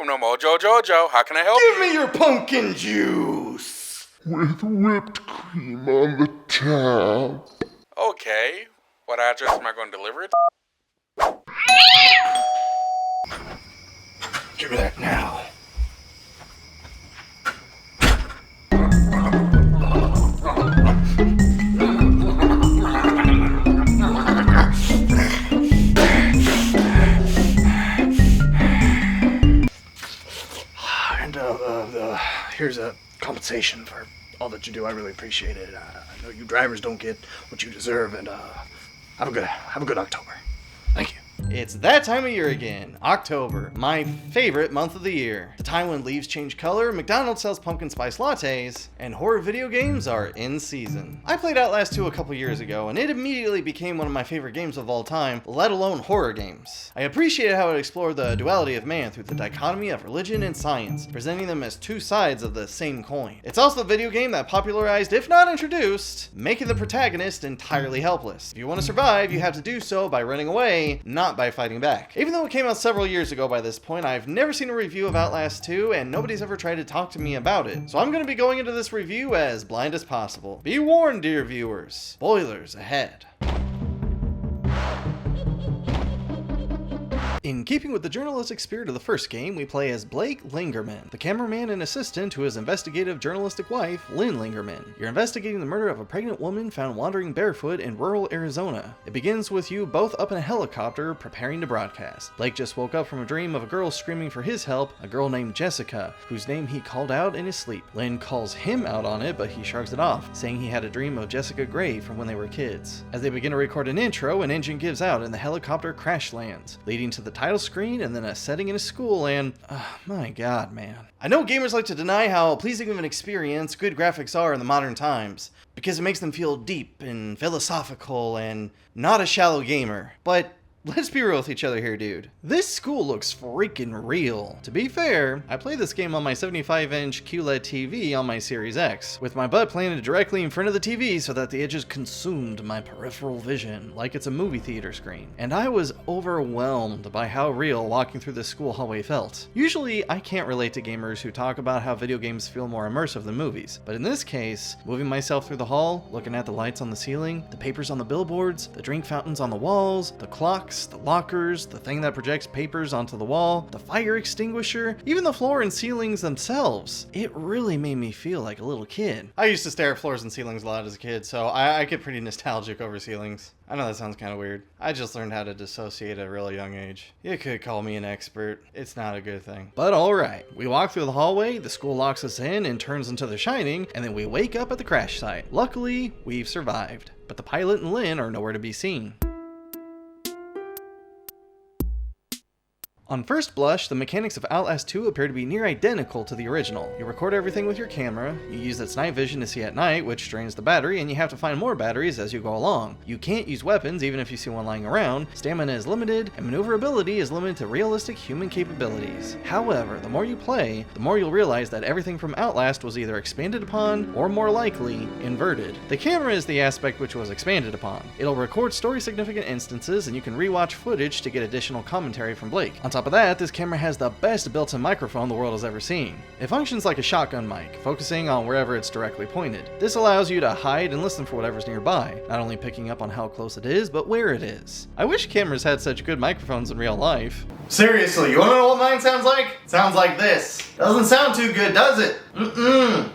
welcome to Mojo Jojo. How can I help Give me your pumpkin juice! With whipped cream on the top. Okay. What address am I going to deliver it? Give me that now. And here's a compensation for all that you do. I really appreciate it. I know you drivers don't get what you deserve, and have a good October. Thank you. It's that time of year again, October, my favorite month of the year. The time when leaves change color, McDonald's sells pumpkin spice lattes, and horror video games are in season. I played Outlast 2 a couple years ago, and it immediately became one of my favorite games of all time, let alone horror games. I appreciated how it explored the duality of man through the dichotomy of religion and science, presenting them as two sides of the same coin. It's also the video game that popularized, if not introduced, making the protagonist entirely helpless. If you want to survive, you have to do so by running away, not by fighting back. Even though it came out several years ago by this point, I've never seen a review of Outlast 2, and nobody's ever tried to talk to me about it. So I'm going to be going into this review as blind as possible. Be warned, dear viewers. Spoilers ahead. In keeping with the journalistic spirit of the first game, we play as Blake Lingerman, the cameraman and assistant to his investigative journalistic wife, Lynn Lingerman. You're investigating the murder of a pregnant woman found wandering barefoot in rural Arizona. It begins with you both up in a helicopter preparing to broadcast. Blake just woke up from a dream of a girl screaming for his help, a girl named Jessica, whose name he called out in his sleep. Lynn calls him out on it, but he shrugs it off, saying he had a dream of Jessica Gray from when they were kids. As they begin to record an intro, an engine gives out and the helicopter crash lands, leading to the title screen and then a setting in a school, and my god, man. I know gamers like to deny how pleasing of an experience good graphics are in the modern times, because it makes them feel deep and philosophical and not a shallow gamer, but let's be real with each other here, dude. This school looks freaking real. To be fair, I played this game on my 75-inch QLED TV on my Series X, with my butt planted directly in front of the TV so that the edges consumed my peripheral vision, like it's a movie theater screen. And I was overwhelmed by how real walking through this school hallway felt. Usually, I can't relate to gamers who talk about how video games feel more immersive than movies, but in this case, moving myself through the hall, looking at the lights on the ceiling, the papers on the billboards, the drink fountains on the walls, the clocks, the lockers, the thing that projects papers onto the wall, the fire extinguisher, even the floor and ceilings themselves. It really made me feel like a little kid. I used to stare at floors and ceilings a lot as a kid, so I get pretty nostalgic over ceilings. I know that sounds kind of weird. I just learned how to dissociate at a really young age. You could call me an expert. It's not a good thing. But alright, we walk through the hallway, the school locks us in and turns into The Shining, and then we wake up at the crash site. Luckily, we've survived. But the pilot and Lynn are nowhere to be seen. On first blush, the mechanics of Outlast 2 appear to be near identical to the original. You record everything with your camera, you use its night vision to see at night, which drains the battery, and you have to find more batteries as you go along. You can't use weapons even if you see one lying around, stamina is limited, and maneuverability is limited to realistic human capabilities. However, the more you play, the more you'll realize that everything from Outlast was either expanded upon, or more likely, inverted. The camera is the aspect which was expanded upon. It'll record story-significant instances, and you can rewatch footage to get additional commentary from Blake. On top of that, this camera has the best built-in microphone the world has ever seen. It functions like a shotgun mic, focusing on wherever it's directly pointed. This allows you to hide and listen for whatever's nearby, not only picking up on how close it is, but where it is. I wish cameras had such good microphones in real life. Seriously, you wanna know what mine sounds like? It sounds like this. Doesn't sound too good, does it?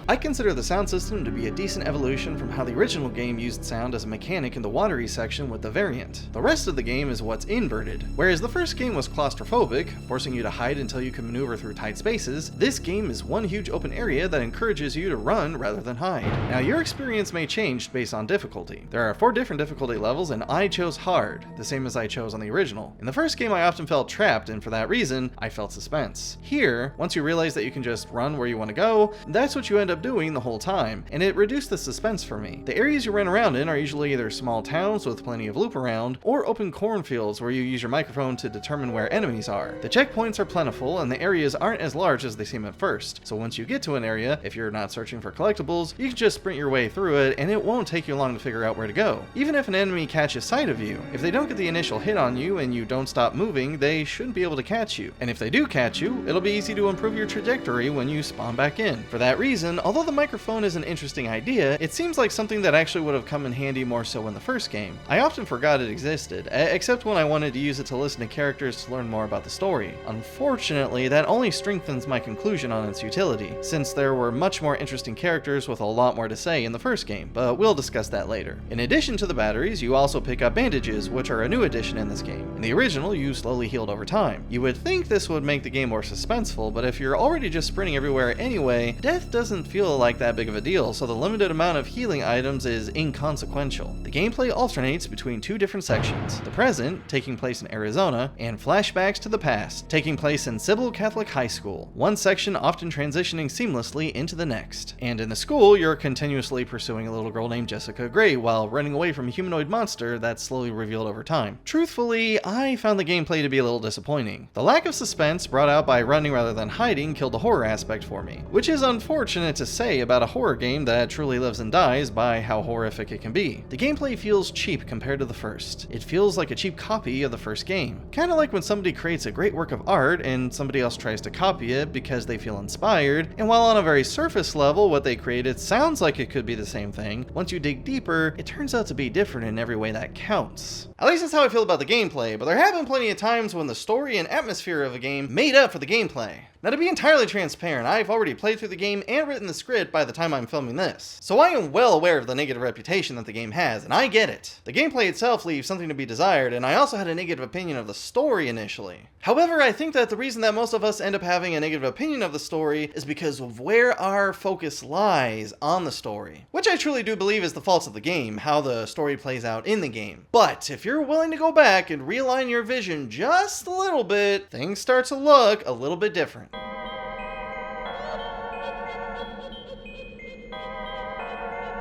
I consider the sound system to be a decent evolution from how the original game used sound as a mechanic in the watery section with the variant. The rest of the game is what's inverted. Whereas the first game was claustrophobic, forcing you to hide until you can maneuver through tight spaces, this game is one huge open area that encourages you to run rather than hide. Now, your experience may change based on difficulty. There are 4 different difficulty levels, and I chose hard, the same as I chose on the original. In the first game, I often felt trapped, and for that reason, I felt suspense. Here, once you realize that you can just run where you want to go, that's what you end up doing the whole time, and it reduced the suspense for me. The areas you run around in are usually either small towns with plenty of loop around, or open cornfields where you use your microphone to determine where enemies are. are. The checkpoints are plentiful, and the areas aren't as large as they seem at first, so once you get to an area, if you're not searching for collectibles, you can just sprint your way through it, and it won't take you long to figure out where to go. Even if an enemy catches sight of you, if they don't get the initial hit on you and you don't stop moving, they shouldn't be able to catch you. And if they do catch you, it'll be easy to improve your trajectory when you spawn back in. For that reason, although the microphone is an interesting idea, it seems like something that actually would have come in handy more so in the first game. I often forgot it existed, except when I wanted to use it to listen to characters to learn more about the story. Unfortunately, that only strengthens my conclusion on its utility, since there were much more interesting characters with a lot more to say in the first game, but we'll discuss that later. In addition to the batteries, you also pick up bandages, which are a new addition in this game. In the original, you slowly healed over time. You would think this would make the game more suspenseful, but if you're already just sprinting everywhere anyway, death doesn't feel like that big of a deal, so the limited amount of healing items is inconsequential. The gameplay alternates between two different sections: the present, taking place in Arizona, and flashbacks to the past, taking place in Sybil Catholic High School, one section often transitioning seamlessly into the next. And in the school, you're continuously pursuing a little girl named Jessica Gray while running away from a humanoid monster that's slowly revealed over time. Truthfully, I found the gameplay to be a little disappointing. The lack of suspense brought out by running rather than hiding killed the horror aspect for me, which is unfortunate to say about a horror game that truly lives and dies by how horrific it can be. The gameplay feels cheap compared to the first. It feels like a cheap copy of the first game. Kinda like when somebody creates a great work of art and somebody else tries to copy it because they feel inspired, and while on a very surface level what they created sounds like it could be the same thing, once you dig deeper, it turns out to be different in every way that counts. At least that's how I feel about the gameplay, but there have been plenty of times when the story and atmosphere of a game made up for the gameplay. Now, to be entirely transparent, I've already played through the game and written the script by the time I'm filming this, so I am well aware of the negative reputation that the game has, and I get it. The gameplay itself leaves something to be desired, and I also had a negative opinion of the story initially. However, I think that the reason that most of us end up having a negative opinion of the story is because of where our focus lies on the story, which I truly do believe is the faults of the game, how the story plays out in the game. But if you're willing to go back and realign your vision just a little bit, things start to look a little bit different.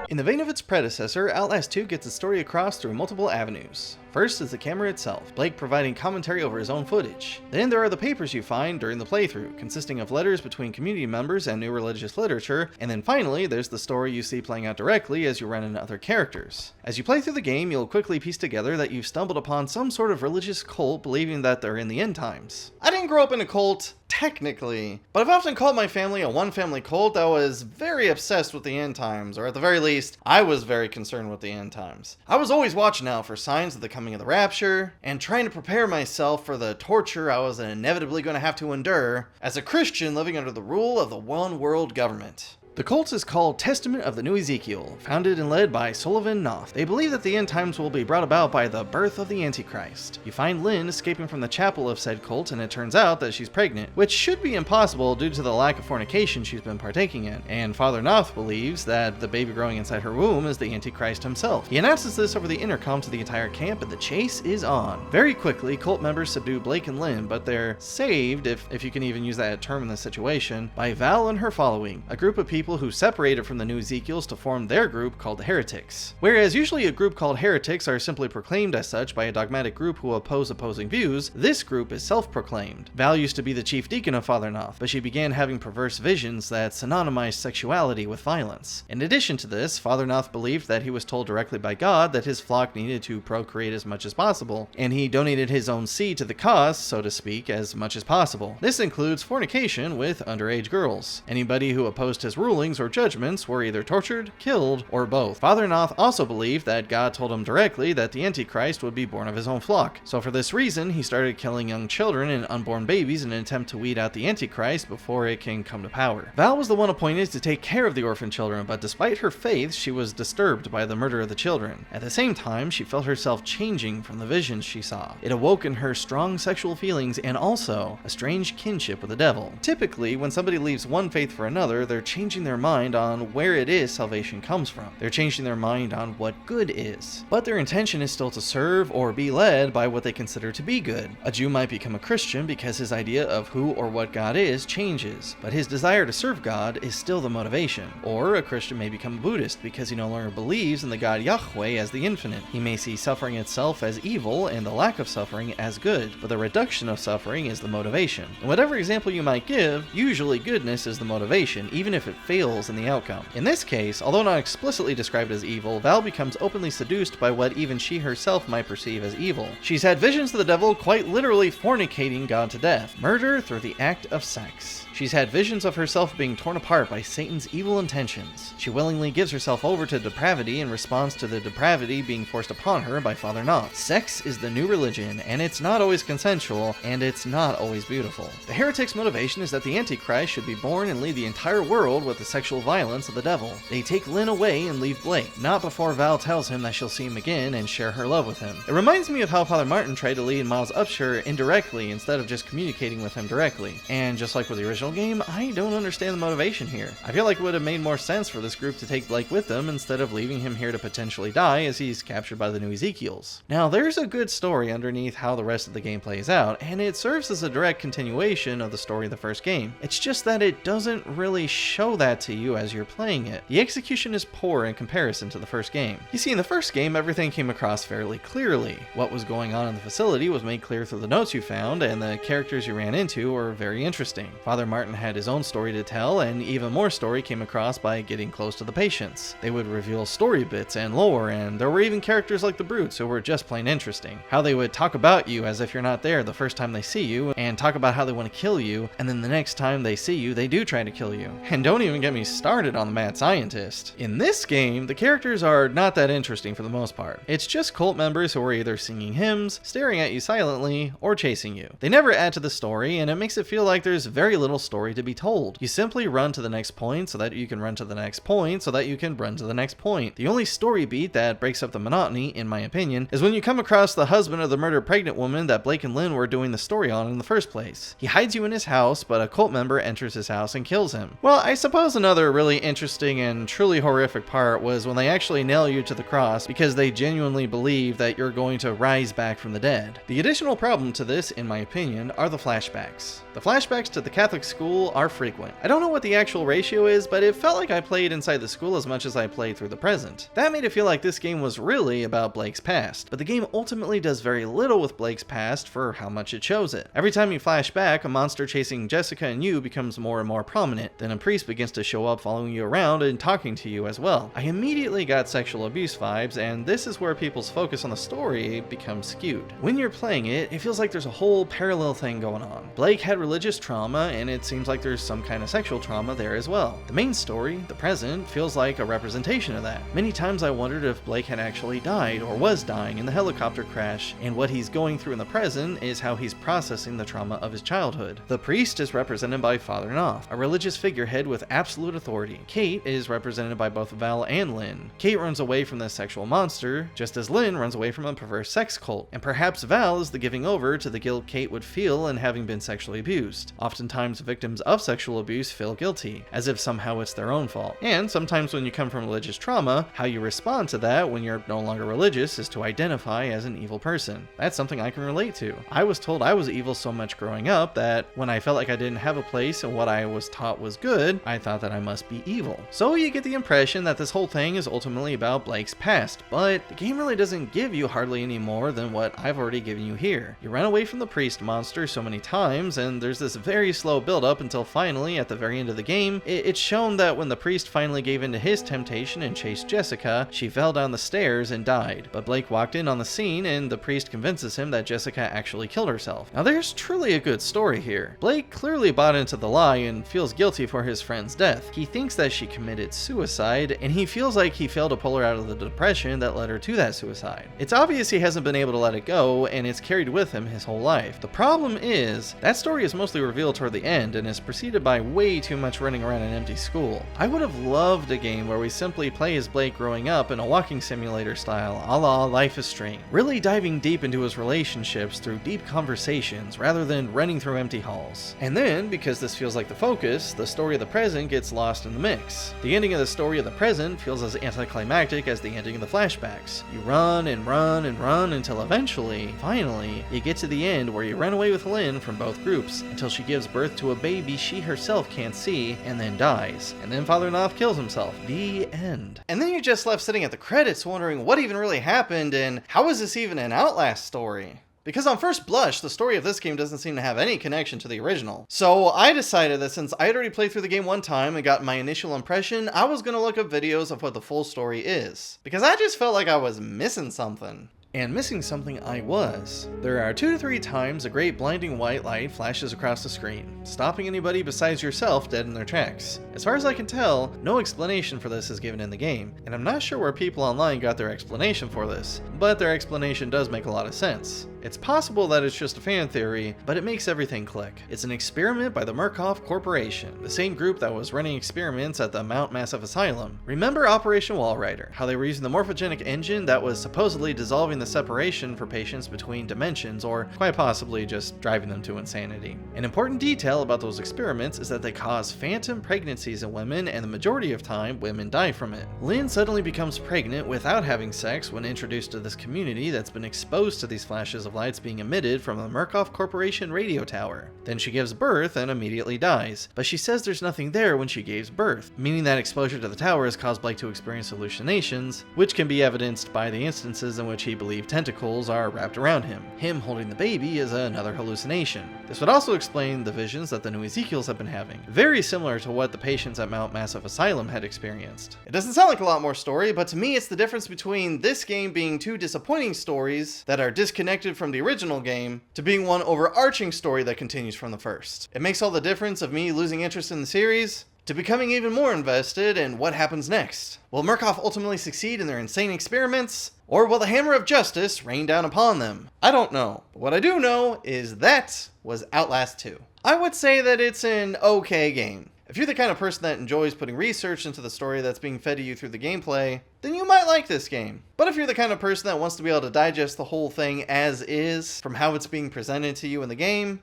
In the vein of its predecessor, Outlast 2 gets its story across through multiple avenues. First is the camera itself, Blake providing commentary over his own footage. Then there are the papers you find during the playthrough, consisting of letters between community members and new religious literature, and then finally there's the story you see playing out directly as you run into other characters. As you play through the game, you'll quickly piece together that you've stumbled upon some sort of religious cult believing that they're in the end times. I didn't grow up in a cult, technically, but I've often called my family a one-family cult that was very obsessed with the end times, or at the very least, I was very concerned with the end times. I was always watching out for signs of the coming of the rapture, and trying to prepare myself for the torture I was inevitably going to have to endure as a Christian living under the rule of the one world government. The cult is called Testament of the New Ezekiel, founded and led by Sullivan Noth. They believe that the end times will be brought about by the birth of the Antichrist. You find Lynn escaping from the chapel of said cult, and it turns out that she's pregnant, which should be impossible due to the lack of fornication she's been partaking in, and Father Noth believes that the baby growing inside her womb is the Antichrist himself. He announces this over the intercom to the entire camp, and the chase is on. Very quickly, cult members subdue Blake and Lynn, but they're saved, if you can even use that term in this situation, by Val and her following, a group of people who separated from the New Ezekiels to form their group called the Heretics. Whereas usually a group called Heretics are simply proclaimed as such by a dogmatic group who oppose opposing views, this group is self-proclaimed. Val used to be the chief deacon of Father Noth, but she began having perverse visions that synonymized sexuality with violence. In addition to this, Father Noth believed that he was told directly by God that his flock needed to procreate as much as possible, and he donated his own seed to the cause, so to speak, as much as possible. This includes fornication with underage girls. Anybody who opposed his rulings or judgments were either tortured, killed, or both. Father Noth also believed that God told him directly that the Antichrist would be born of his own flock. So for this reason, he started killing young children and unborn babies in an attempt to weed out the Antichrist before it can come to power. Val was the one appointed to take care of the orphan children, but despite her faith, she was disturbed by the murder of the children. At the same time, she felt herself changing from the visions she saw. It awoke in her strong sexual feelings and also a strange kinship with the devil. Typically, when somebody leaves one faith for another, they're changing changing their mind on where it is salvation comes from. They're changing their mind on what good is. But their intention is still to serve or be led by what they consider to be good. A Jew might become a Christian because his idea of who or what God is changes, but his desire to serve God is still the motivation. Or a Christian may become a Buddhist because he no longer believes in the God Yahweh as the infinite. He may see suffering itself as evil and the lack of suffering as good, but the reduction of suffering is the motivation. In whatever example you might give, usually goodness is the motivation, even if it fails in the outcome. In this case, although not explicitly described as evil, Val becomes openly seduced by what even she herself might perceive as evil. She's had visions of the devil quite literally fornicating God to death, murder through the act of sex. She's had visions of herself being torn apart by Satan's evil intentions. She willingly gives herself over to depravity in response to the depravity being forced upon her by Father Knopf. Sex is the new religion, and it's not always consensual, and it's not always beautiful. The heretic's motivation is that the Antichrist should be born and lead the entire world with the sexual violence of the devil. They take Lynn away and leave Blake, not before Val tells him that she'll see him again and share her love with him. It reminds me of how Father Martin tried to lead Miles Upshur indirectly instead of just communicating with him directly. And just like with the original game, I don't understand the motivation here. I feel like it would have made more sense for this group to take Blake with them instead of leaving him here to potentially die as he's captured by the new Ezekiels. Now, there's a good story underneath how the rest of the game plays out, and it serves as a direct continuation of the story of the first game. It's just that it doesn't really show that to you as you're playing it. The execution is poor in comparison to the first game. You see, in the first game, everything came across fairly clearly. What was going on in the facility was made clear through the notes you found, and the characters you ran into were very interesting. Father Martin had his own story to tell, and even more story came across by getting close to the patients. They would reveal story bits and lore, and there were even characters like the Brutes who were just plain interesting. How they would talk about you as if you're not there the first time they see you, and talk about how they want to kill you, and then the next time they see you, they do try to kill you. And don't even get me started on the mad scientist. In this game, the characters are not that interesting for the most part. It's just cult members who are either singing hymns, staring at you silently, or chasing you. They never add to the story, and it makes it feel like there's very little story to be told. You simply run to the next point so that you can run to the next point so that you can run to the next point. The only story beat that breaks up the monotony, in my opinion, is when you come across the husband of the murdered pregnant woman that Blake and Lynn were doing the story on in the first place. He hides you in his house, but a cult member enters his house and kills him. Well, I suppose another really interesting and truly horrific part was when they actually nail you to the cross because they genuinely believe that you're going to rise back from the dead. The additional problem to this, in my opinion, are the flashbacks. The flashbacks to the Catholic school are frequent. I don't know what the actual ratio is, but it felt like I played inside the school as much as I played through the present. That made it feel like this game was really about Blake's past, but the game ultimately does very little with Blake's past for how much it shows it. Every time you flash back, a monster chasing Jessica and you becomes more and more prominent. Then a priest begins to show up following you around and talking to you as well. I immediately got sexual abuse vibes, and this is where people's focus on the story becomes skewed. When you're playing it, it feels like there's a whole parallel thing going on. Blake had religious trauma, and it seems like there's some kind of sexual trauma there as well. The main story, the present, feels like a representation of that. Many times I wondered if Blake had actually died or was dying in the helicopter crash, and what he's going through in the present is how he's processing the trauma of his childhood. The priest is represented by Father Knopf, a religious figurehead with absolute authority. Kate is represented by both Val and Lynn. Kate runs away from the sexual monster, just as Lynn runs away from a perverse sex cult, and perhaps Val is the giving over to the guilt Kate would feel in having been sexually abused. Oftentimes victims of sexual abuse feel guilty, as if somehow it's their own fault. And sometimes when you come from religious trauma, how you respond to that when you're no longer religious is to identify as an evil person. That's something I can relate to. I was told I was evil so much growing up that when I felt like I didn't have a place and what I was taught was good, I thought that I must be evil. So you get the impression that this whole thing is ultimately about Blake's past, but the game really doesn't give you hardly any more than what I've already given you here. You run away from the priest monster so many times, and there's this very slow build up until finally, at the very end of the game, it's shown that when the priest finally gave in to his temptation and chased Jessica, she fell down the stairs and died. But Blake walked in on the scene, and the priest convinces him that Jessica actually killed herself. Now there's truly a good story here. Blake clearly bought into the lie and feels guilty for his friend's death. He thinks that she committed suicide, and he feels like he failed to pull her out of the depression that led her to that suicide. It's obvious he hasn't been able to let it go, and it's carried with him his whole life. The problem is, that story is mostly revealed toward the end and is preceded by way too much running around an empty school. I would have loved a game where we simply play as Blake growing up in a walking simulator style, a la Life is Strange, really diving deep into his relationships through deep conversations rather than running through empty halls. And then, because this feels like the focus, the story of the present gets lost in the mix. The ending of the story of the present feels as anticlimactic as the ending of the flashbacks. You run and run and run until eventually, finally, you get to the end where you run away with Lynn from both groups until she gives birth to a baby she herself can't see and then dies. And then Father Knopf kills himself. The end. And then you're just left sitting at the credits wondering what even really happened and how is this even an Outlast story? Because on first blush, the story of this game doesn't seem to have any connection to the original. So I decided that since I had already played through the game one time and got my initial impression, I was going to look up videos of what the full story is. Because I just felt like I was missing something. And missing something I was. There are 2 to 3 times a great blinding white light flashes across the screen, stopping anybody besides yourself dead in their tracks. As far as I can tell, no explanation for this is given in the game, and I'm not sure where people online got their explanation for this, but their explanation does make a lot of sense. It's possible that it's just a fan theory, but it makes everything click. It's an experiment by the Murkoff Corporation, the same group that was running experiments at the Mount Massive Asylum. Remember Operation Walrider, how they were using the morphogenic engine that was supposedly dissolving the separation for patients between dimensions, or quite possibly just driving them to insanity. An important detail about those experiments is that they cause phantom pregnancies in women, and the majority of time, women die from it. Lynn suddenly becomes pregnant without having sex when introduced to this community that's been exposed to these flashes of lights being emitted from the Murkoff Corporation radio tower. Then she gives birth and immediately dies, but she says there's nothing there when she gives birth, meaning that exposure to the tower has caused Blake to experience hallucinations, which can be evidenced by the instances in which he believes tentacles are wrapped around him. Him holding the baby is another hallucination. This would also explain the visions that the new Ezekiels have been having, very similar to what the patients at Mount Massive Asylum had experienced. It doesn't sound like a lot more story, but to me it's the difference between this game being 2 disappointing stories that are disconnected from the original game to being one overarching story that continues from the first. It makes all the difference of me losing interest in the series to becoming even more invested in what happens next. Will Murkoff ultimately succeed in their insane experiments? Or will the hammer of justice rain down upon them? I don't know. But what I do know is that was Outlast 2. I would say that it's an okay game. If you're the kind of person that enjoys putting research into the story that's being fed to you through the gameplay, then you might like this game. But if you're the kind of person that wants to be able to digest the whole thing as is, from how it's being presented to you in the game,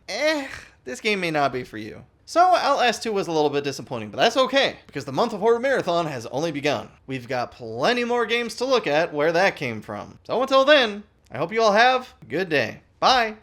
this game may not be for you. So Outlast 2 was a little bit disappointing, but that's okay, because the Month of Horror Marathon has only begun. We've got plenty more games to look at where that came from. So until then, I hope you all have a good day. Bye!